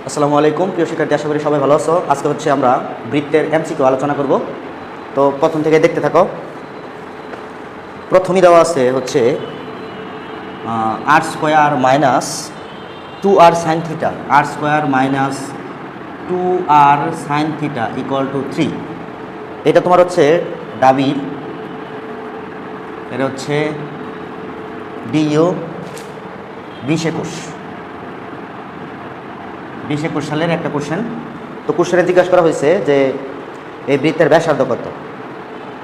আসসালামু আলাইকুম প্রিয় শিক্ষার্থী, আশা করি সবাই ভালো আছো। আজকে হচ্ছে আমরা বৃত্তের এমসিকিউ আলোচনা করব। তো প্রথম থেকে দেখতে থাকো। প্রথমেই দেওয়া আছে হচ্ছে r square minus 2r sine theta, r square minus 2r sine theta equal to 3। এটা তোমার হচ্ছে ডাবির, এটা হচ্ছে ডিইউ 2021 সালের একটা কোশ্চেন। তো কোশ্চেনে জিজ্ঞাসা করা হয়েছে যে এই বৃত্তের ব্যাসার্ধ কত।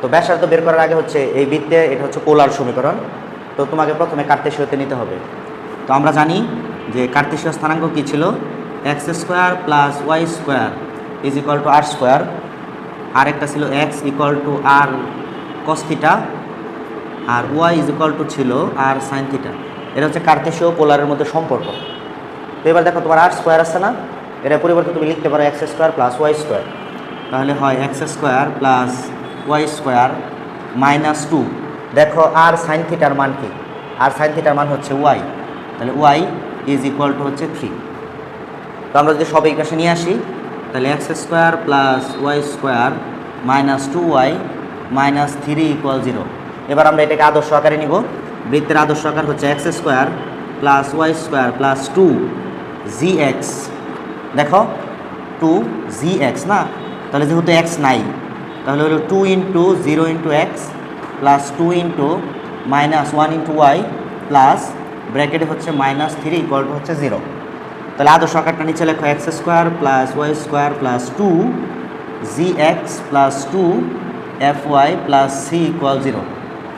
তো ব্যাসার্ধ বের করার আগে হচ্ছে এই বৃত্তে এটা হচ্ছে পোলার সমীকরণ। তো তোমাকে প্রথমে কার্তেশীয়তে নিতে হবে। তো আমরা জানি যে কার্তেশীয় স্থানাঙ্ক কী ছিল, x square plus Y square is equal to r square, আর একটা ছিল x equal to r cos theta, আর ওয়াই ইজ ইকুয়াল টু ছিল আর সাইন থিটা। এটা হচ্ছে কার্তেশীয় পোলারের মধ্যে সম্পর্ক। তো এবার দেখো তোমার আর স্কোয়ার আছে না, এটা পরিবর্তে তুমি লিখতে পারো X square plus Y square. তাহলে হয় x square plus Y square minus 2। দেখো আর সাইন থিটার মান কি, আর সাইন থিটার মান হচ্ছে ওয়াই, তাহলে ওয়াই ইজ ইকুয়াল টু হচ্ছে 3। তো আমরা যদি সব এই পাশে নিয়ে আসি, তাহলে x square plus Y square minus 2y minus 3 equal 0। এবার আমরা এটাকে আদর্শ আকারে নিব। বৃত্তের আদর্শ আকার হচ্ছে x square plus Y square plus 2gx। দেখো 2gx না, তাহলে যেহেতু এক্স নাই, তাহলে হলো 2 into 0 into x plus 2 into minus 1 into y plus ব্র্যাকেটে হচ্ছে মাইনাস 3 ইকুয়াল টু হচ্ছে 0। তাহলে আদর্শ আকারটা নিচে লেখো X square plus Y square plus 2gx plus 2fy plus C equal 0।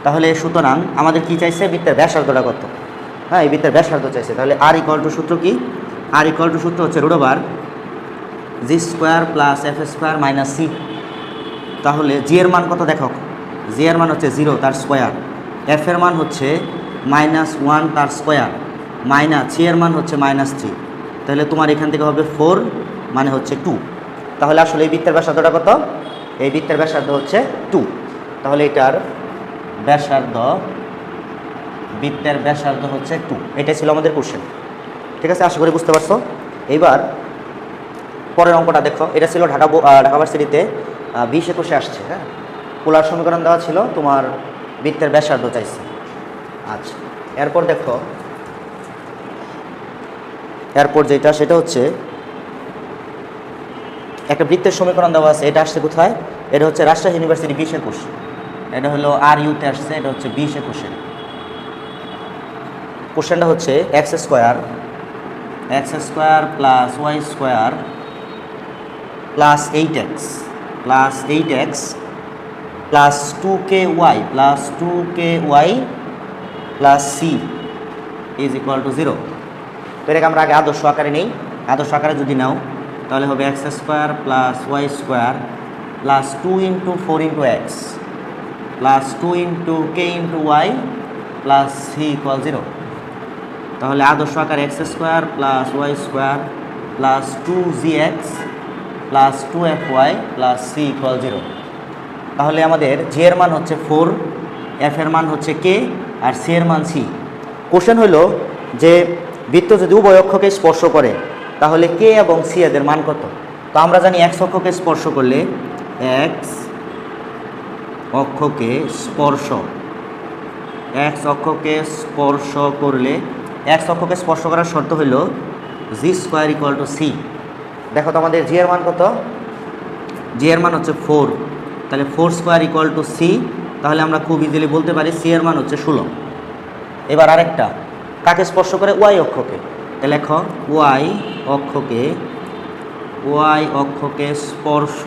তাহলে সুতরাং আমাদের কি চাইছে, বৃত্তের ব্যাসার্ধটা কত। হ্যাঁ, এই বৃত্তের ব্যাসার্ধ চাইছে। তাহলে আর ইকুয়াল টু সূত্র কি, আর ইকুয়াল টু সূত্র হচ্ছে root over g square plus f square minus c. তাহলে জি এর মান কত দেখো, জি এর মান হচ্ছে 0 তার স্কোয়ার, এফ এর মান হচ্ছে -1 তার স্কোয়ার, মাইনাস সি এর মান হচ্ছে -3। তাহলে তোমার এখান থেকে হবে 4 মানে হচ্ছে 2। তাহলে আসলে এই বৃত্তের ব্যাসার্ধটা কত, এই বৃত্তের ব্যাসার্ধ হচ্ছে 2। তাহলে এটার ব্যাসার্ধ, বৃত্তের ব্যাসার্ধ হচ্ছে 2। এটাই ছিল আমাদের কোশ্চেন। ঠিক আছে, আশা করি বুঝতে পারছো। এইবার পরের অঙ্কটা দেখো। এটা ছিল ঢাকা ভার্সিটিতে 2021 আসছে। হ্যাঁ, পোলার সমীকরণ দেওয়া ছিল, তোমার বৃত্তের ব্যাসার্ধ চাইছে। আচ্ছা, এরপর দেখো, এরপর যেটা সেটা হচ্ছে একটা বৃত্তের সমীকরণ দেওয়া আছে। এটা আসছে কোথায়, এটা হচ্ছে রাজশাহী ইউনিভার্সিটি 2021। এটা হলো আর ইউতে আসছে, এটা হচ্ছে 2021। কোশ্চেনটা হচ্ছে x square plus Y square plus 8x plus 2ky plus c is equal to 0। তো এটাকে আমরা আগে আদর্শ আকারে নেই। আদর্শ আকারে যদি নাও তাহলে হবে x square plus Y square plus 2 into 4 into x plus 2 into k into y plus C equal 0। তাহলে আদর্শ আকার x square plus Y square plus 2gx plus 2fy plus C equal 0। তাহলে আমাদের জি এর মান হচ্ছে 4, এফ এর মান হচ্ছে কে, আর সি এর মান সি। কোশ্চেন হলো যে বৃত্ত যদি উভয় অক্ষকে স্পর্শ করে তাহলে কে এবং সি এদের মান কত। তো আমরা জানি এক্স অক্ষকে স্পর্শ করলে, এক্স অক্ষকে স্পর্শ করলে এক্স অক্ষকে স্পর্শ করার শর্ত হইল G square equal to c. দেখো তো আমাদের জি এর মান কত, জি এর মান হচ্ছে 4, তাহলে 4 স্কোয়ার ইকুয়াল টু সি। তাহলে আমরা খুব ইজিলি বলতে পারি সি এর মান হচ্ছে 16। এবার আরেকটা, কাকে স্পর্শ করে, ওয়াই অক্ষকে। তাহলে লেখো ওয়াই অক্ষকে স্পর্শ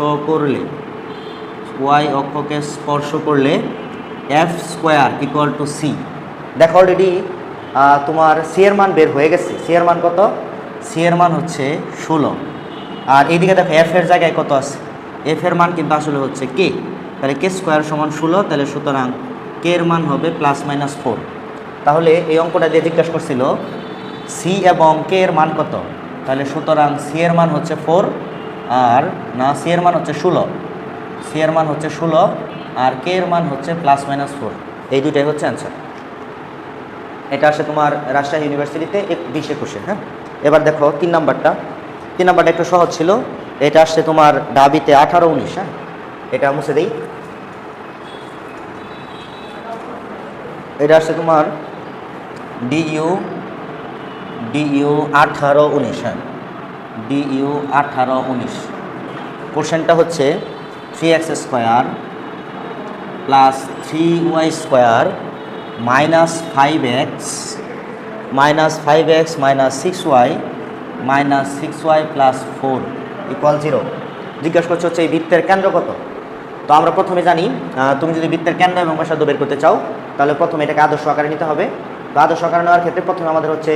করলে f square equal to c. দেখো অলরেডি তোমার সি এর মান বের হয়ে গেছে। সি এর মান কত, সি এর মান হচ্ছে 16। আর এইদিকে দেখো এফ এর জায়গায় কত আছে, এফ এর মান কিন্তু আসলে হচ্ছে কে। তাহলে কে স্কোয়ার সমান 16, তাহলে সুতরাং কে এর মান হবে +-4। তাহলে এই অঙ্কটা দিয়ে জিজ্ঞাসা করছিল সি এবং কে এর মান কত। তাহলে সুতরাং সি এর মান হচ্ছে 4, আর না সি এর মান হচ্ছে 16, সি এর মান হচ্ছে 16 আর কে এর মান হচ্ছে +-4। এই দুইটাই হচ্ছে অ্যান্সার। এটা আসে তোমার রাজশাহী ইউনিভার্সিটিতে 2021। হ্যাঁ, এবার দেখো 3 নাম্বারটা। 3 নাম্বারটা একটু সহজ ছিল, এটা আসছে তোমার ঢাবিতে 18 19। হ্যাঁ, এটা মুছে দেই। এটা আসছে তোমার ডিইউ 18 19। হ্যাঁ, ডিইউ 18 19। কোশ্চেনটা হচ্ছে 3x square plus 3y square minus 5x minus 6y minus 6y plus 4 equal 0। জিজ্ঞাসা করছে হচ্ছে এই বৃত্তের কেন্দ্র কত। তো আমরা প্রথমে জানি, তুমি যদি বৃত্তের কেন্দ্র এবং ব্যাসার্ধ বের করতে চাও তাহলে প্রথমে এটাকে আদর্শ আকারে নিতে হবে। তো আদর্শ আকারে নেওয়ার ক্ষেত্রে প্রথমে আমাদের হচ্ছে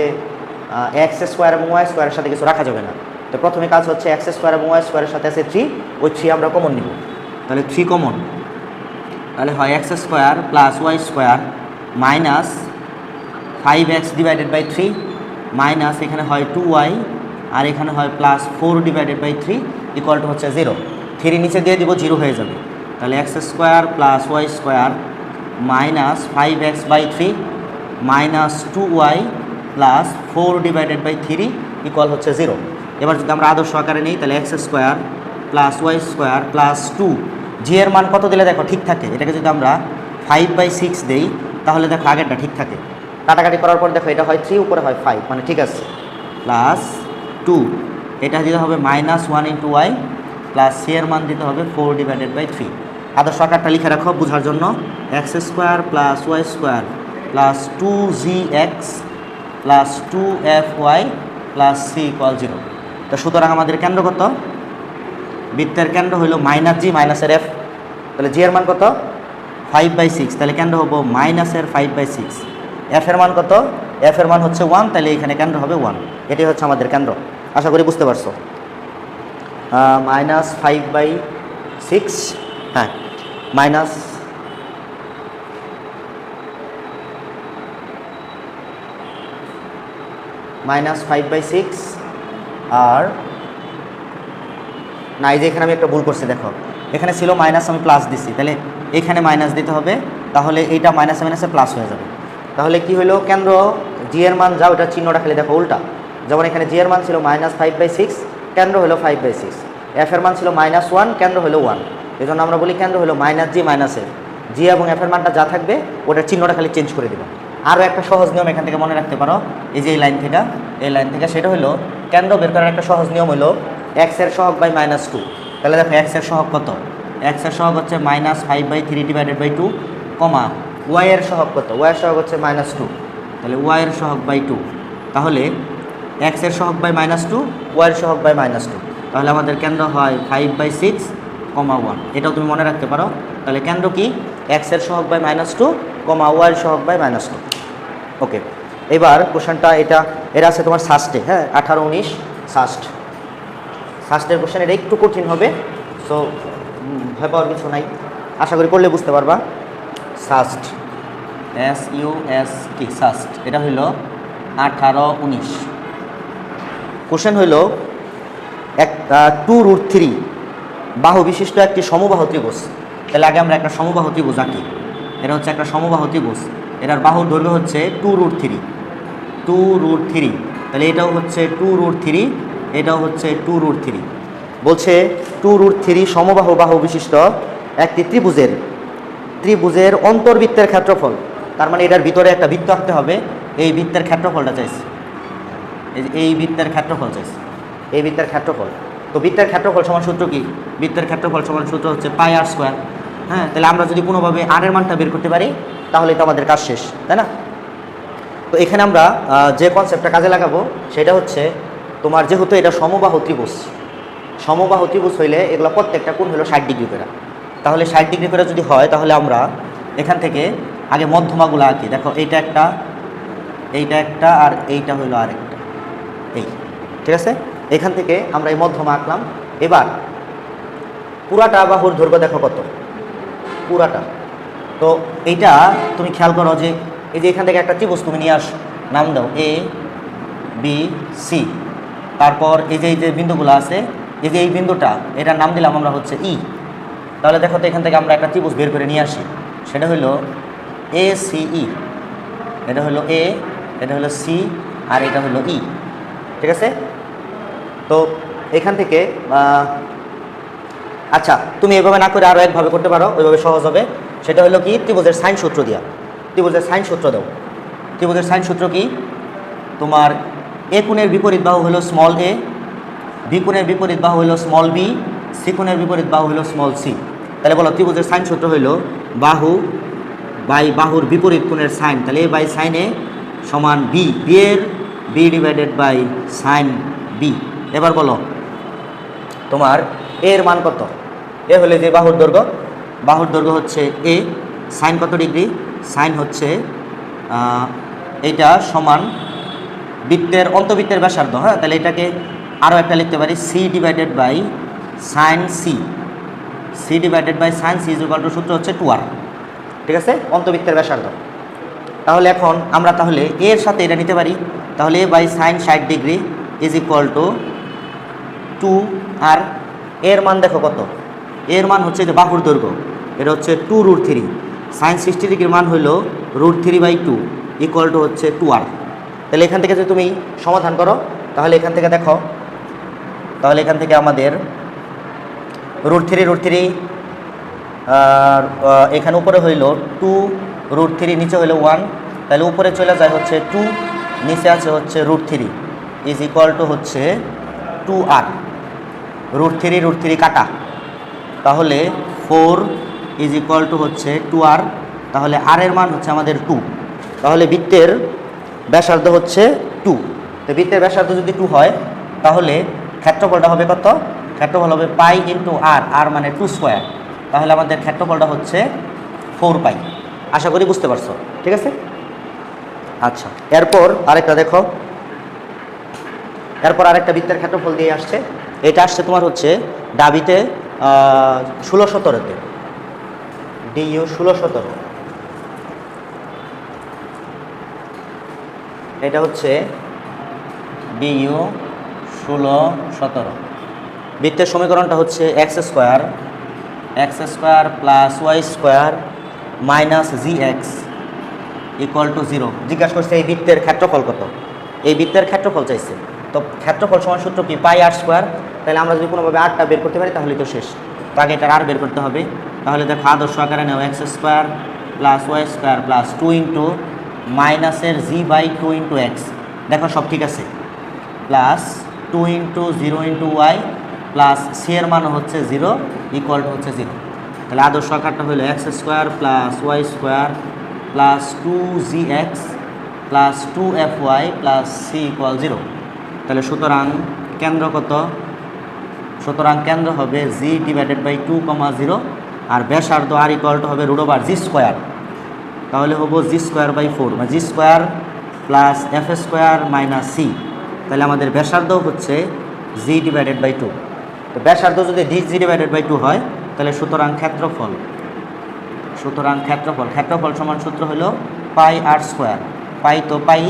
এক্স স্কোয়ার এবং ওয়াই স্কোয়ারের সাথে কিছু রাখা যাবে না। তো প্রথমে কাজ হচ্ছে এক্স স্কোয়ার এবং ওয়াই স্কোয়ারের সাথে আছে 3, ওই 3 আমরা কমন নিব। তাহলে 3 কমন, তাহলে হয় x square plus Y square minus 5x divided by 3 minus এখানে হয় 2y আর এখানে হয় plus 4 divided by 3 equal to হচ্ছে 0। 3 নিচে দিয়ে দিব, 0 হয়ে যাবে। তাহলে x square plus Y square minus 5x by 3 minus 2y plus 4 divided by 3 equal হচ্ছে 0। এবার যদি আমরা আদর্শ আকারে নিই তাহলে x square plus Y square plus 2, g এর মান কত দিলে দেখো ঠিক থাকে। এটাকে যদি আমরা 5/6 দেই তাহলে দেখো আগেরটা ঠিক থাকে। কাটাকাটি করার পর দেখো এটা হয় 3, উপরে হয় 5, মানে ঠিক আছে। প্লাস 2, এটা দিতে হবে minus 1 into y plus c এর মান দিতে হবে 4 ডিভাইডেড বাই 3। আদর্শ আকারটা লিখে রাখো বোঝার জন্য, x square plus Y square plus 2gx plus 2fy plus C equal 0। তো সুতরাং আমাদের কেন্দ্র কত, বৃত্তের কেন্দ্র হইল মাইনাস জি মাইনাসের এফ। তাহলে জি এর মান কত 5/6, তাহলে কেন্দ্র হবো মাইনাসের 5/6। এফ এর মান কত, এফ এর মান হচ্ছে 1, তাহলে এখানে কেন্দ্র হবে 1। এটাই হচ্ছে আমাদের কেন্দ্র। আশা করি বুঝতে পারছো। মাইনাস 5/6, হ্যাঁ মাইনাস -5/6 আর না, এই যে এখানে আমি একটা ভুল করছি দেখো, এখানে ছিল মাইনাস, আমি প্লাস দিছি, তাহলে এখানে মাইনাস দিতে হবে, তাহলে এইটা মাইনাসে মাইনাসে প্লাস হয়ে যাবে। তাহলে কি হলো, কেন্দ্র জি এর মান যাও, এটা চিহ্নটা খালি দেখো উল্টা। যেমন এখানে জি এর মান ছিল -5/6, কেন্দ্র হলো 5/6। এফ এর মান ছিল -1, কেন্দ্র হলো 1। এই জন্য আমরা বলি কেন্দ্র হলো মাইনাস জি মাইনাস এফ। জি এবং এফ এর মানটা যা থাকবে ওটার চিহ্নটা খালি চেঞ্জ করে দেবো। আরও একটা সহজ নিয়ম এখান থেকে মনে রাখতে পারো, এই যে এই লাইন থেকে, সেটা হলো কেন্দ্র বের করার একটা সহজ নিয়ম হলো এক্স এর সহগ বাই -2। তাহলে দেখো এক্স এর সহগ কত, এক্স এর সহগ হচ্ছে -5/3 ডিভাইডেড বাই 2, কমা ওয়াই এর সহগ কত, ওয়াই এর সহগ হচ্ছে -2, তাহলে ওয়াই এর সহগ বাই 2। তাহলে এক্স এর সহগ বাই -2, ওয়াই এর সহগ বাই -2, তাহলে আমাদের কেন্দ্র হয় 5/6, 1। এটাও তুমি মনে রাখতে পারো। তাহলে কেন্দ্র কি, এক্স এর সহগ বাই -2, ওয়াই এর সহগ বাই -2। ওকে, এবার কোশ্চেনটা এটা আছে তোমার সাস্টে, হ্যাঁ 18-19 সাস্টের কোশ্চেন। এটা একটু কঠিন হবে, সো ভয় পাওয়ার কিছু নাই, আশা করি করলে বুঝতে পারবা। সাস্ট, SUST, সাস্ট, এটা হইল 18-19। কোশ্চেন হইল 2√3 বাহু বিশিষ্ট একটি সমবাহু ত্রিভুজ। তাহলে আগে আমরা একটা সমবাহু ত্রিভুজ আঁকি। এটা হচ্ছে একটা সমবাহু ত্রিভুজ, এটার বাহুর দৈর্ঘ্য হচ্ছে 2√3। তাহলে এটাও হচ্ছে 2√3, এটাও হচ্ছে 2√3। বলছে 2√3 সমবাহু বাহু বিশিষ্ট একটি ত্রিভুজের অন্তর্বৃত্তের ক্ষেত্রফল। তার মানে এটার ভিতরে একটা বৃত্ত আঁকতে হবে, এই বৃত্তের ক্ষেত্রফলটা চাইছে, এই বৃত্তের ক্ষেত্রফল চাইছে, এই বৃত্তের ক্ষেত্রফল। তো বৃত্তের ক্ষেত্রফল সমান সূত্র কি, বৃত্তের ক্ষেত্রফল সমান সূত্র হচ্ছে πr²। হ্যাঁ, তাহলে আমরা যদি কোনোভাবে r এর মানটা বের করতে পারি তাহলে তো আমাদের কাজ শেষ, তাই না? তো এখানে আমরা যে কনসেপ্টটা কাজে লাগাবো সেটা হচ্ছে তোমার, যেহেতু এটা সমবাহু ত্রিভুজ হইলে এগুলো প্রত্যেকটা কোণ হলো 60 ডিগ্রি করে। তাহলে 60 ডিগ্রি করে যদি হয় তাহলে আমরা এখান থেকে আগে মধ্যমাগুলো আঁকি। দেখো এইটা একটা আর এইটা হইলো আরেকটা, এই ঠিক আছে। এখান থেকে আমরা এই মধ্যমা আঁকলাম। এবার পুরাটা বাহুর দৈর্ঘ্য দেখো কত, পুরাটা। তো এইটা তুমি খেয়াল করো যে এই যে এখান থেকে একটা ত্রিভুজ তুমি নিয়ে আস, নাম দাও ABC। তারপর এই যে বিন্দুগুলো আছে, এই যে এই বিন্দুটা, এটার নাম দিলাম আমরা হচ্ছে E। তাহলে দেখো তো এখান থেকে আমরা একটা ত্রিভুজ বের করে নিয়ে আসি, সেটা হলো ACE। এটা হলো A, এটা হলো C, আর এটা হলো E, ঠিক আছে। তো এখান থেকে আচ্ছা তুমি এভাবে না করে আরও একভাবে করতে পারো, ওইভাবে সহজ হবে। সেটা হলো কি, ত্রিভুজের সাইন সূত্র দিয়া, ত্রিভুজের সাইন সূত্র দাও। ত্রিভুজের সাইন সূত্র কি, তোমার এ কোণের বিপরীত বাহু হলো স্মল এ, বি কোণের বিপরীত বাহু হলো স্মল বি, সি কোণের বিপরীত বাহু হলো স্মল সি। তাহলে বলো ত্রিভুজের সাইন সূত্র হলো বাহু বাই বাহুর বিপরীত কোণের সাইন, তাহলে এ বাই সাইন এ সমান বি, বি এর b divided by sine b. এবার বলো তোমার এর মান কত, এ হলে যে বাহুর দৈর্ঘ্য, বাহুর দৈর্ঘ্য হচ্ছে এ, সাইন কত ডিগ্রি, সাইন হচ্ছে এইটা সমান বৃত্তের অন্তবৃত্তের ব্যাসার্ধ। হ্যাঁ, তাহলে এটাকে আরও একটা লিখতে পারি c divided by sine c, c divided by sine c equal to সূত্র হচ্ছে 2r, ঠিক আছে, অন্তবৃত্তের ব্যাসার্ধ। তাহলে এখন আমরা তাহলে এর সাথে এটা নিতে পারি, তাহলে a by sine 60 degree is equal to 2r। এর মান দেখো কত, এর মান হচ্ছে যে বাহুর দৈর্ঘ্য, এটা হচ্ছে 2√3, সাইন 60 ডিগ্রির মান হইল √3/2 ইকুয়াল টু হচ্ছে 2r। তাহলে এখান থেকে যদি তুমি সমাধান করো, তাহলে এখান থেকে দেখো, তাহলে এখান থেকে আমাদের √3 আর এখানে উপরে হইল 2√3, নিচে হইল 1, তাহলে উপরে চলে যায় হচ্ছে 2, নিচে আছে হচ্ছে √3 ইজ ইকুয়াল টু হচ্ছে 2r। √3 কাটা, তাহলে 4 ইজ ইকুয়াল টু হচ্ছে 2r, তাহলে r এর মান হচ্ছে আমাদের 2। তাহলে বৃত্তের ব্যাসার্ধ হচ্ছে 2। তো বৃত্তের ব্যাসার্ধ যদি 2 হয়, তাহলে ক্ষেত্রফলটা হবে কত, ক্ষেত্রফল হবে পাই ইন্টু আর, আর মানে 2 স্কোয়ার, তাহলে আমাদের ক্ষেত্রফলটা হচ্ছে 4 পাই। আশা করি বুঝতে পারছো, ঠিক আছে। আচ্ছা, এরপর আরেকটা দেখো, এরপর আরেকটা বৃত্তের ক্ষেত্রফল দিয়ে আসছে, এটা আসছে তোমার হচ্ছে ডাবিতে 16-17-তে, ডিইউ 16-17, এটা হচ্ছে ডিইউ 16-17। বৃত্তের সমীকরণটা হচ্ছে x square plus Y square minus g x equal to 0। জিজ্ঞাসা করছে এই বৃত্তের ক্ষেত্রফল কত, এই বৃত্তের ক্ষেত্রফল চাইছে। তো ক্ষেত্রফল সমান সূত্র কি, পাই আর স্কোয়ার। তাহলে আমরা যদি কোনোভাবে আরটা বের করতে পারি তাহলে তো শেষ, তো আগে এটার আর বের করতে হবে। তাহলে দেখো আদর্শ আকারে নেও x square plus Y square plus 2 into মাইনাসের জি/2 ইন্টু এক্স, দেখো সব ঠিক আছে, plus 2 into 0 into y plus c এর মান হচ্ছে 0 ইকুয়াল টু হচ্ছে 0। তাহলে আদর্শ আকারটা হলো x square plus Y square plus 2gx plus 2fy plus C equal 0। তাহলে সুতরাং কেন্দ্র কত, সুতরাং কেন্দ্র হবে জি ডিভাইডেড বাই 2, 0 আর ব্যাসার্ধ আর ইকুয়াল টু হবে √g²। তাহলে হবো g²/4 মানে g² plus f² minus c. তাহলে আমাদের ব্যাসার্ধ হচ্ছে জি ডিভাইডেড বাই 2। তো ব্যাসার্ধ যদি জি ডিভাইডেড বাই 2 হয়, তাহলে সুতরাং ক্ষেত্রফল সমান সূত্র হলো পাই আর স্কোয়ার, পাই তো পাই,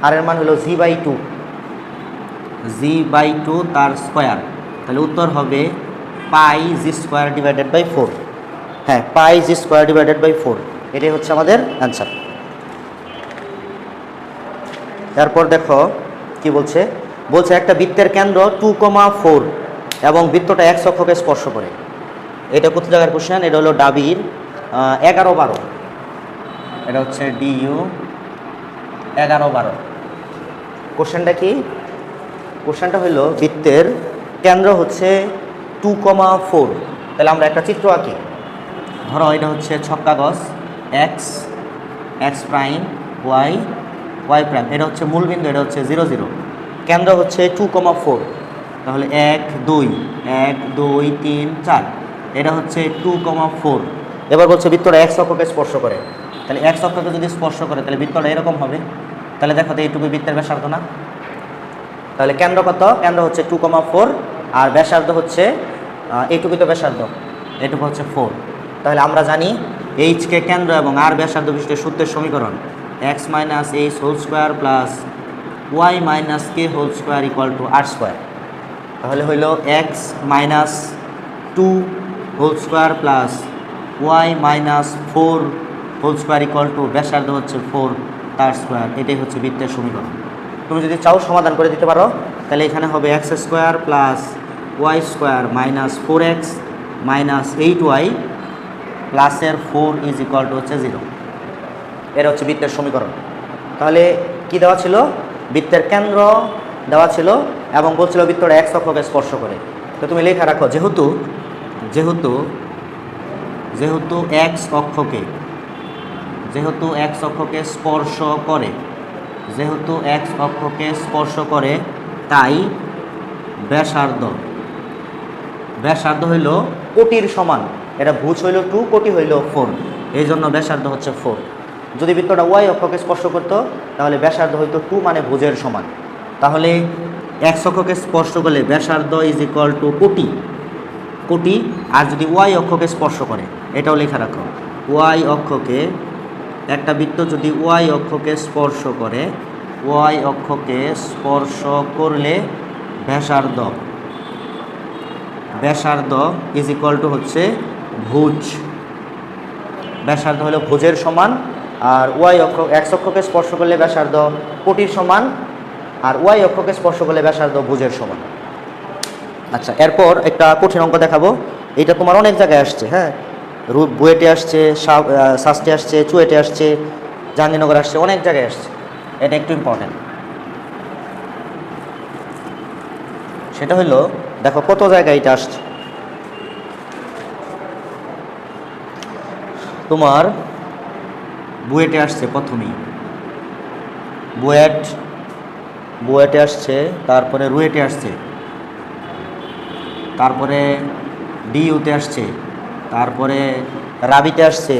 আর এর মান হলো জি/2 তার স্কোয়ার। তাহলে উত্তর হবে পাই জি² ডিভাইডেড বাই 4। হ্যাঁ, পাই জি² ডিভাইডেড বাই 4, এটাই হচ্ছে আমাদের অ্যান্সার। এরপর দেখো কি বলছে, একটা বৃত্তের কেন্দ্র 2,4 এবং বৃত্তটা x অক্ষকে স্পর্শ করে। এটা কোথা জায়গার কোশ্চেন, এটা হলো ডাবির 11-12, এটা হচ্ছে ডিইউ 11-12। কোশ্চেনটা কি, কোশ্চেনটা হলো বৃত্তের কেন্দ্র হচ্ছে 2,4। তাহলে আমরা একটা চিত্র আঁকি, ধরো এটা হচ্ছে ছক্কা গজ, x প্রাইম y প্রাইম, এটা হচ্ছে মূলবিন্দু, এটা হচ্ছে 0, 0, কেন্দ্র হচ্ছে 2,4। তাহলে 1 2 3 4, এটা হচ্ছে 2,4। এবার বলছে বৃত্তটা x অক্ষকে স্পর্শ করে, তাহলে x অক্ষকে যদি স্পর্শ করে তাহলে বৃত্তটা এরকম হবে। তাহলে দেখো তো এইটুকু বৃত্তের ব্যাসার্ধ না, তাহলে কেন্দ্র কত, কেন্দ্র হচ্ছে 2,4 আর ব্যাসার্ধ হচ্ছে এইটুকু, তো ব্যাসার্ধ এইটুকু হচ্ছে 4। তাহলে আমরা জানি এইচকে কেন্দ্র এবং আর ব্যাসার্ধ বিশিষ্ট সূত্রের সমীকরণ x minus h whole square plus y minus k whole square equal to r square. তাহলে হইল x minus 2 whole square plus y minus 4 whole square equal to ব্যাসার্ধ হচ্ছে 4 তার স্কোয়ার। এটাই হচ্ছে বৃত্তের সমীকরণ। তুমি যদি চাও সমাধান করে দিতে পারো, তাহলে এখানে হবে x² plus Y square minus 4x minus 8y প্লাসের 4 ইজ ইকুয়াল টু হচ্ছে 0। এটা হচ্ছে বৃত্তের সমীকরণ। তাহলে কি দেওয়া ছিল? বৃত্তের কেন্দ্র দেওয়া ছিল এবং বলছিল বৃত্তটা x অক্ষকে স্পর্শ করে। তো তুমি লেখা রাখো যেহেতু যেহেতু যেহেতু x অক্ষকে স্পর্শ করে, যেহেতু x অক্ষকে স্পর্শ করে তাই ব্যাসার্ধ হইল কোটির সমান। এটা ভুজ হইল 2, কোটি হইল 4, এই জন্য ব্যাসার্ধ হচ্ছে 4। যদি বৃত্তটা y অক্ষকে স্পর্শ করতো তাহলে ব্যাসার্ধ হইতো 2 মানে ভুজের সমান। তাহলে x অক্ষকে স্পর্শ করলে ব্যাসার্ধ ইজ ইকুয়াল টু কোটি। আর যদি y অক্ষকে স্পর্শ করে, এটাও লেখা রাখো, y অক্ষকে একটা বৃত্ত যদি y অক্ষকে স্পর্শ করে, y অক্ষকে স্পর্শ করলে ব্যাসার্ধ ইজ ইকুয়াল টু হচ্ছে ভুজ। ব্যাসার্ধ হলো ভুজের সমান। আর x অক্ষকে স্পর্শ করলে ব্যাসার্ধ কোটির সমান, আর y অক্ষকে স্পর্শ করলে ব্যাসার্ধ ভুজের সমান। আচ্ছা, এরপর একটা কঠিন অঙ্ক দেখাবো। এটা তোমার অনেক জায়গায় আসছে, হ্যাঁ, বুয়েটে আসছে, সাস্টে আসছে, চুয়েটে আসছে, জাহাঙ্গীরনগর আসছে, অনেক জায়গায় আসছে। এটা একটু ইম্পর্টেন্ট। সেটা হলো, দেখো কত জায়গায় এটা আসছে। তোমার বুয়েটে আসছে প্রথমেই, বুয়েটে আসছে, তারপরে রুয়েটে আসছে, তারপরে ডিইউতে আসছে, তারপরে রাবিতে আসছে,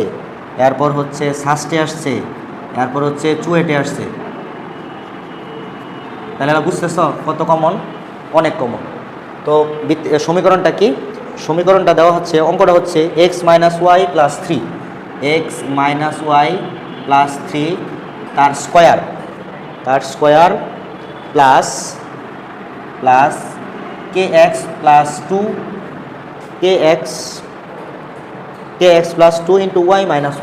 এরপর হচ্ছে সাস্টে আসছে, এরপর হচ্ছে চুয়েটে আসছে। তাহলে বুঝতেছ কত কমন? অনেক কমন। তো সমীকরণটা কি? সমীকরণটা দেওয়া হচ্ছে, অঙ্কটা হচ্ছে x minus y plus 3, x minus y plus 3 তার square plus kx plus 2 kx plus 2 into y minus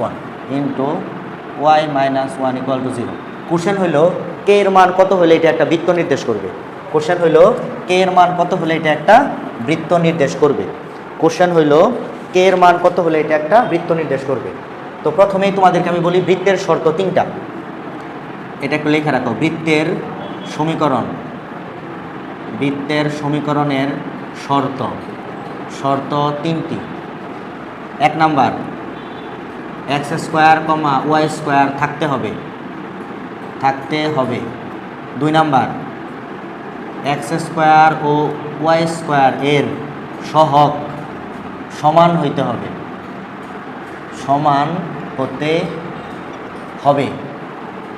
1 equal to 0। Question হইল কে এর মান কত হলে এটা একটা বৃত্ত নির্দেশ করবে। কোশ্চেন হইল কে এর মান কত হলে এটা একটা বৃত্ত নির্দেশ করবে। তো প্রথমেই তোমাদেরকে আমি বলি বৃত্তের শর্ত 3টা। এটা একটু লেখা রাখো। বৃত্তের সমীকরণের শর্ত 3টি। 1 number, x square comma y square থাকতে হবে। 2 নাম্বার, এক্স স্কোয়ার ও ওয়াই স্কোয়ার এর সহগ সমান হতে হবে।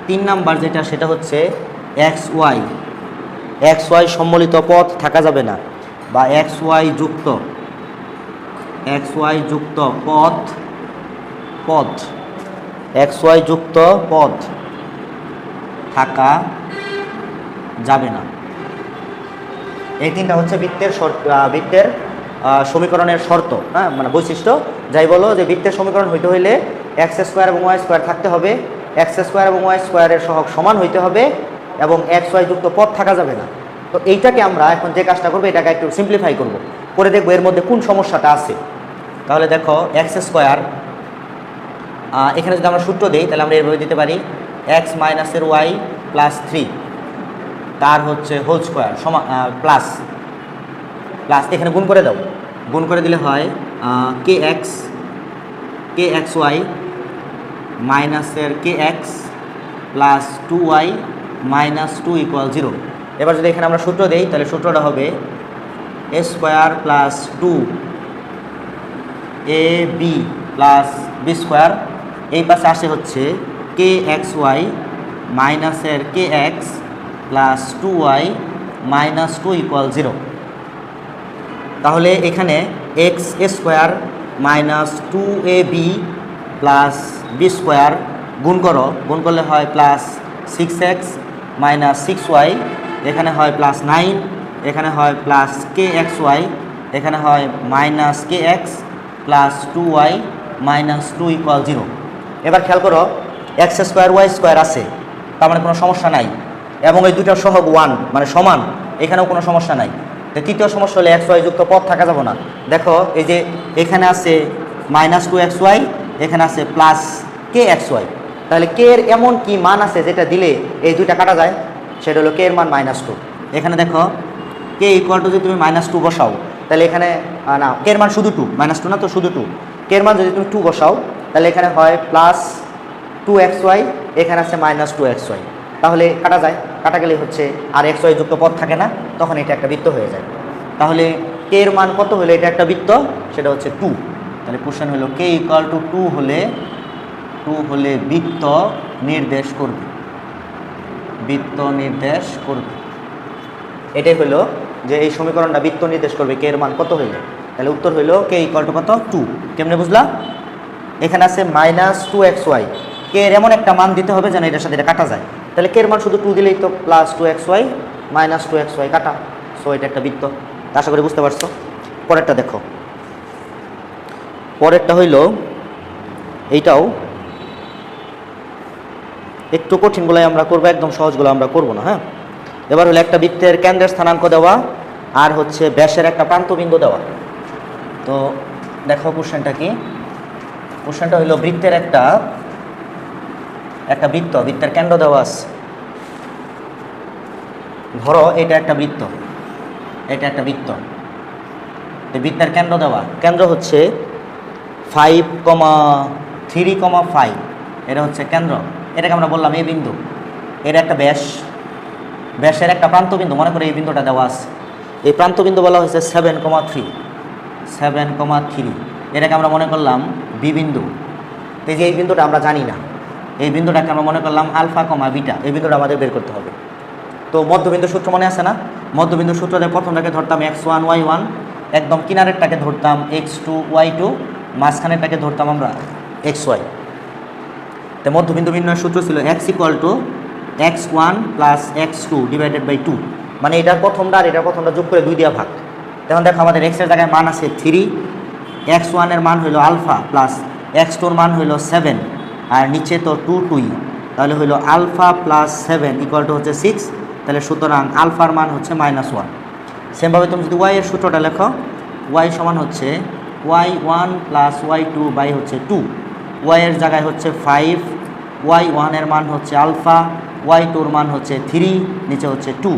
3 নাম্বার যেটা, সেটা হচ্ছে এক্স ওয়াই সম্মিলিত পদ থাকা যাবে না, বা এক্স ওয়াই যুক্ত পদ থাকা যাবে না। এই 3টা হচ্ছে বৃত্তের সমীকরণের শর্ত, হ্যাঁ, মানে বৈশিষ্ট্য। যাই বলো যে বৃত্তের সমীকরণ হইতে হইলে এক্স স্কোয়ার এবং ওয়াই স্কোয়ার থাকতে হবে, এক্স স্কোয়ার এবং ওয়াই স্কোয়ারের সহগ সমান হইতে হবে, এবং এক্স ওয়াই যুক্ত পদ থাকা যাবে না। তো এইটাকে আমরা এখন যে কাজটা করবো, এটাকে একটু সিম্পলিফাই করব, করে দেখবো এর মধ্যে কোন সমস্যাটা আছে। তাহলে দেখো, এক্স স্কোয়ার, এখানে যদি আমরা সূত্র দিই তাহলে আমরা এভাবে দিতে পারি, এক্স মাইনাসের ওয়াই প্লাস 3 তার হচ্ছে হোল স্কোয়ার সমান প্লাস এখানে গুণ করে দাও। গুণ করে দিলে হয় কে এক্স ওয়াই মাইনাসের k x plus 2y minus 2 equal 0। এবার যদি এখানে আমরা সূত্র দেই তাহলে সূত্রটা হবে a square plus 2ab plus b square. এই পাশে আসে হচ্ছে কে এক্স ওয়াই মাইনাসের k x plus 2y minus 2 equal 0। তাহলে এখানে x square minus 2ab plus b square গুণ করলে হয় প্লাস 6x মাইনাস 6y, এখানে হয় প্লাস 9, এখানে হয় প্লাস কে এক্স ওয়াই, এখানে হয় minus k x plus 2y minus 2 equal 0। এবার খেয়াল করো, এক্স স্কোয়ার ওয়াই স্কোয়ার আছে, তার মানে কোনো সমস্যা নাই, এবং এই দুইটার সহগ 1 মানে সমান, এখানেও কোনো সমস্যা নাই। তো তৃতীয় সমস্যা হলে এক্স ওয়াই যুক্ত পদ থাকা যাবে না। দেখো এই যে এখানে আছে -2xy, এখানে আছে +kxy, তাহলে কে এর এমন কি মান আছে যেটা দিলে এই দুইটা কাটা যায়? সেটা হলো কে এর মান -2। এখানে দেখো কে ইকুয়াল টু যদি তুমি -2 বসাও, তাহলে এখানে না, কে এর মান শুধু 2, -2 না তো শুধু 2, কে এর মান যদি তুমি 2 বসাও তাহলে এখানে হয় +2xy, এখানে আছে -2xy, তাহলে কাটা যায়। কাটা গেলে হচ্ছে আর xy যুক্ত পদ থাকে না, তখন এটা একটা বৃত্ত হয়ে যায়। তাহলে কে এর মান কত হলে এটা একটা বৃত্ত? সেটা হচ্ছে 2। তাহলে কোশ্চেন হলো কে ইকুয়াল টু 2 হলে বৃত্ত নির্দেশ করবে, বৃত্ত নির্দেশ করবে। এটাই হলো যে এই সমীকরণটা বৃত্ত নির্দেশ করবে কে এর মান কত হইলে। তাহলে উত্তর হইলো কে ইকুয়াল টু কত? 2। কেমনে বুঝলা? এখানে আছে -2xy, কে এর এমন একটা মান দিতে হবে যেন এটার সাথে এটা কাটা যায়। তাহলে কে এর মান শুধু 2 দিলেই তো +2xy -2xy কাটা, সো এটা একটা বৃত্ত। আশা করি বুঝতে পারছো। পরেরটা দেখো, পরেরটা হইল এইটাও একটু কঠিনগুলো আমরা করবো, একদম সহজগুলো আমরা করবো না। হ্যাঁ, এবার হলো একটা বৃত্তের কেন্দ্রের স্থানাঙ্ক দেওয়া আর হচ্ছে ব্যাসের একটা প্রান্তবিন্দু দেওয়া। তো দেখো কোশ্চেনটা কি, কোশ্চেনটা হইল বৃত্তের একটা বৃত্ত, বৃত্তের কেন্দ্র দেওয়া আছে। ধরো এটা একটা বৃত্ত, এটা একটা বৃত্ত, বৃত্তের কেন্দ্র দেওয়া, কেন্দ্র হচ্ছে 5,3,5, এটা হচ্ছে কেন্দ্র। এটাকে আমরা বললাম এই বিন্দু, এর একটা ব্যাস, ব্যাসের একটা প্রান্তবিন্দু, মনে করে এই বিন্দুটা দেওয়া আছে, এই প্রান্তবিন্দু বলা হয়েছে 7,3, এটাকে আমরা মনে করলাম বি বিন্দু। তো এই যে এই বিন্দুটা আমরা জানি না, এই বিন্দুটাকে আমরা মনে করলাম আলফা, বিটা, এই বিন্দুটা আমাদের বের করতে হবে। তো মধ্যবিন্দুর সূত্র মনে আছে না? মধ্যবিন্দুর সূত্রে প্রথমটাকে ধরতাম x1 y1, একদম কিনারেরটাকে ধরতাম x2 y2, মাঝখানেরটাকে ধরতাম আমরা xy। তো মধ্যবিন্দু নির্ণয়ের সূত্র ছিল x = x1 + x2 / 2, মানে এটার প্রথমটা আর এটার প্রথমটা যোগ করে 2 দিয়ে ভাগ। তখন দেখো আমাদের x এর জায়গায় মান আছে 3, x1 এর মান হইল আলফা প্লাস x2 এর মান হইল 7, আর নিচে তো 2 তাহলে হইল আলফা + 7 = হচ্ছে 6। তাহলে সুতরাং আলফার মান হচ্ছে -1। সেমভাবে তুমি যদি y এর সূত্রটা লেখো, y সমান হচ্ছে y1 + y2 / হচ্ছে 2, y এর জায়গায় হচ্ছে 5, y1 এর মান হচ্ছে আলফা, y2 এর মান হচ্ছে 3, নিচে হচ্ছে 2,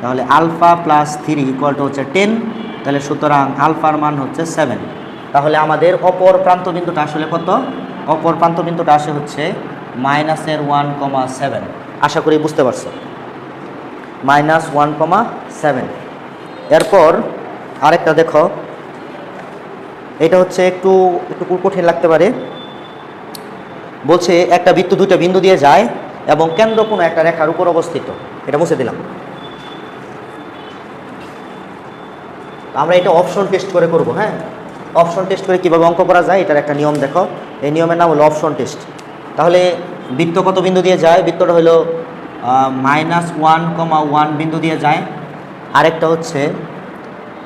তাহলে আলফা + 3 = হচ্ছে 10। তাহলে সুতরাং আলফার মান হচ্ছে 7। তাহলে আমাদের অপর প্রান্তবিন্দুটা আসলে কত? অপর প্রান্তবিন্দুটা আসে হচ্ছে -1,7। আশা করি বুঝতে পারছো, -1,7। এরপর আরেকটা দেখো, এটা হচ্ছে একটু কঠিন লাগতে পারে। বলছে একটা বৃত্ত দুইটা বিন্দু দিয়ে যায় এবং কেন্দ্র কোনো একটা রেখার উপর অবস্থিত। এটা মুছে দিলাম। আমরা এটা অপশন টেস্ট করে করব। হ্যাঁ, অপশন টেস্ট করে কীভাবে অঙ্ক করা যায় এটার একটা নিয়ম দেখো, এই নিয়মের নাম হলো অপশন টেস্ট। তাহলে বৃত্ত কত বিন্দু দিয়ে যায়? বৃত্তটা হলো -1,1 বিন্দু দিয়ে যায়, আরেকটা হচ্ছে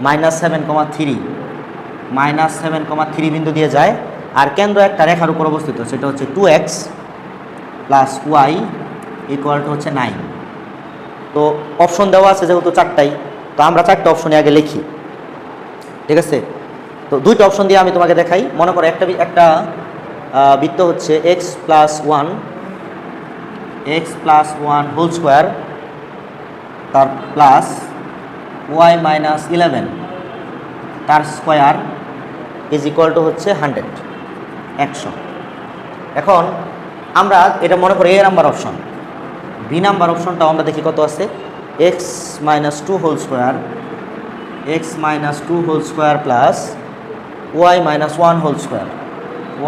-7,3 বিন্দু দিয়ে যায়, আর কেন্দ্র একটা রেখার উপর অবস্থিত, সেটা হচ্ছে 2x + y = হচ্ছে 9। তো অপশন দেওয়া আছে যেহেতু চারটাই, তো আমরা চারটা অপশনে আগে লিখি, ঠিক আছে? তো দুইটা অপশন দিয়ে আমি তোমাকে দেখাই। মনে করো একটা বৃত্ত হচ্ছে x + 1 হোল স্কোয়ার তার প্লাস y - 11 তার স্কোয়ার = হচ্ছে 100। এখন আমরা এটা মনে করি a number option. B number অপশনটাও আমরা দেখি কত আছে, x - 2 হোল স্কোয়ার প্লাস y - 1 হোল স্কোয়ার =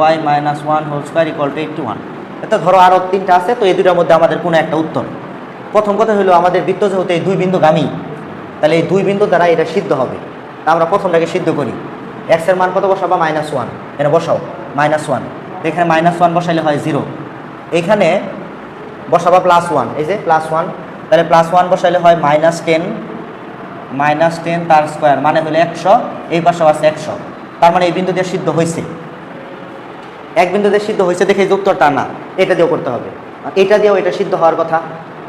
81। এটা ধরো আরও তিনটা আছে, তো এই দুটার মধ্যে আমাদের কোনো একটা উত্তর। প্রথম কথা হলো আমাদের বৃত্ত যেহেতু এই দুই বিন্দুগামী, তাহলে এই দুই বিন্দু দ্বারা এটা সিদ্ধ হবে। তা আমরা প্রথমটাকে সিদ্ধ করি। x এর মান কত বসাবা? -1। এটা বসাও -1, এখানে -1 বসাইলে হয় 0, এইখানে বসাবা +1, এই যে +1, তাহলে +1 বসাইলে হয় -10 তার স্কোয়ার, মানে হলো 100, এই পাশেও আছে 100, তার মানে এই বিন্দু দিয়ে সিদ্ধ হয়েছে। এক বিন্দু দিয়ে সিদ্ধ হয়েছে দেখে যে উত্তরটা না, এটা দিয়েও করতে হবে, এটা দিয়েও এটা সিদ্ধ হওয়ার কথা।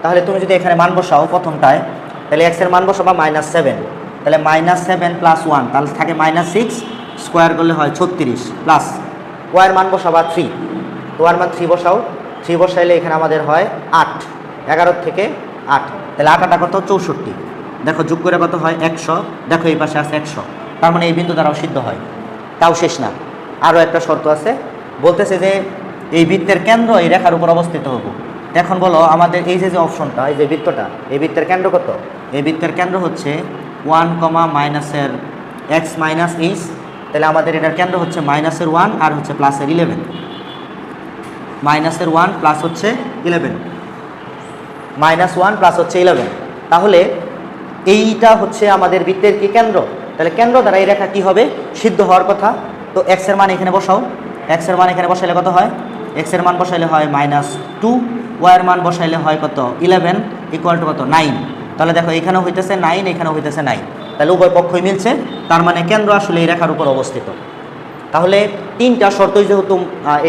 তাহলে তুমি যদি এখানে মান বসাও প্রথমটায়, তাহলে x এর মান বসাবা -7, তাহলে -7 + 1 তাহলে থাকে -6, স্কোয়ার করলে হয় 36 প্লাস ওয়ার মান বসাবা 3, তো ওয়ার মান 3 বসাও, 3 বসাইলে এখানে আমাদের হয় 8, 11 থেকে 8, তাহলে 8 8 কত 64, দেখো যোগ করে কত হয় 100, দেখো এই পাশে আছে 100, তার মানে এই বিন্দু দ্বারাও সিদ্ধ হয়। তাও শেষ না, আরও একটা শর্ত আছে, বলতেছে যে এই বৃত্তের কেন্দ্র এই রেখার উপর অবস্থিত হবো। এখন বলো আমাদের এই যে অপশনটা, এই যে বৃত্তটা, এই বৃত্তের কেন্দ্র কত? এই বৃত্তের কেন্দ্র হচ্ছে 1, মাইনাসের x মাইনাস এইচ, তাহলে আমাদের এটার কেন্দ্র হচ্ছে -1 আর হচ্ছে +11, -1 প্লাস হচ্ছে 11, -1 প্লাস হচ্ছে 11, তাহলে এইটা হচ্ছে আমাদের বৃত্তের কি কেন্দ্র, তাহলে কেন্দ্র দ্বারা এই রেখা কি হবে সিদ্ধ হওয়ার কথা। তো x এর মান এখানে বসাও, x এর মান এখানে বসাইলে কত হয়, x এর মান বসাইলে হয় -2, y এর মান বসাইলে হয় কত 11 ইকুয়াল টু কত 9, তাহলে দেখো এখানেও হইতেছে 9, এখানেও হইতেছে 9, তাহলে উভয় পক্ষই মিলছে, তার মানে কেন্দ্র আসলে এই রেখার উপর অবস্থিত। তাহলে তিনটা শর্তই যেহেতু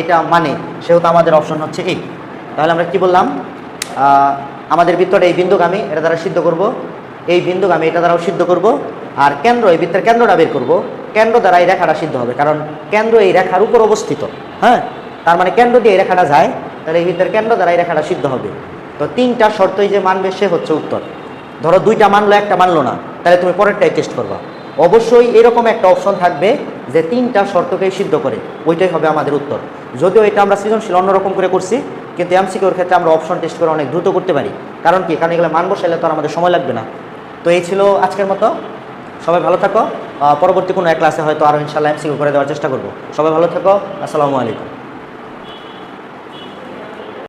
এটা মানে, সেহেতু আমাদের অপশন হচ্ছে এই। তাহলে আমরা কি বললাম, আমাদের বৃত্তটা এই বিন্দুগামী, এটা দ্বারা সিদ্ধ করব, এই বিন্দুগামী এটা দ্বারাও সিদ্ধ করব, আর কেন্দ্র এই বৃত্তের কেন্দ্রটা বের করব, কেন্দ্র দ্বারা এই রেখাটা সিদ্ধ হবে, কারণ কেন্দ্র এই রেখার উপর অবস্থিত। হ্যাঁ, তার মানে কেন্দ্র দিয়ে এই রেখাটা যায়, তাহলে এই বৃত্তের কেন্দ্র দ্বারা এই রেখাটা সিদ্ধ হবে। তো তিনটা শর্তই যে মানবে সে হচ্ছে উত্তর। ধরো দুইটা মানলো, একটা মানলো না, তাহলে তুমি পরেরটাই টেস্ট করবা। অবশ্যই এরকম একটা অপশন থাকবে যে তিনটা শর্তকেই সিদ্ধ করে, ওইটাই হবে আমাদের উত্তর। যদিও এটা আমরা সৃজনশীল অন্যরকম করে করছি, কিন্তু এমসিকিউর ক্ষেত্রে আমরা অপশন টেস্ট করে অনেক দ্রুত করতে পারি। কারণ কি, কারণ এগুলো মান বসাইলে তো আর আমাদের সময় লাগবে না। তো এই ছিল আজকের মতো, সবাই ভালো থাকো। পরবর্তী কোনো এক ক্লাসে হয়তো আরও ইনশাআল্লাহ এমসিকিউ করে দেওয়ার চেষ্টা করবো। সবাই ভালো থাকো, আসসালামু আলাইকুম।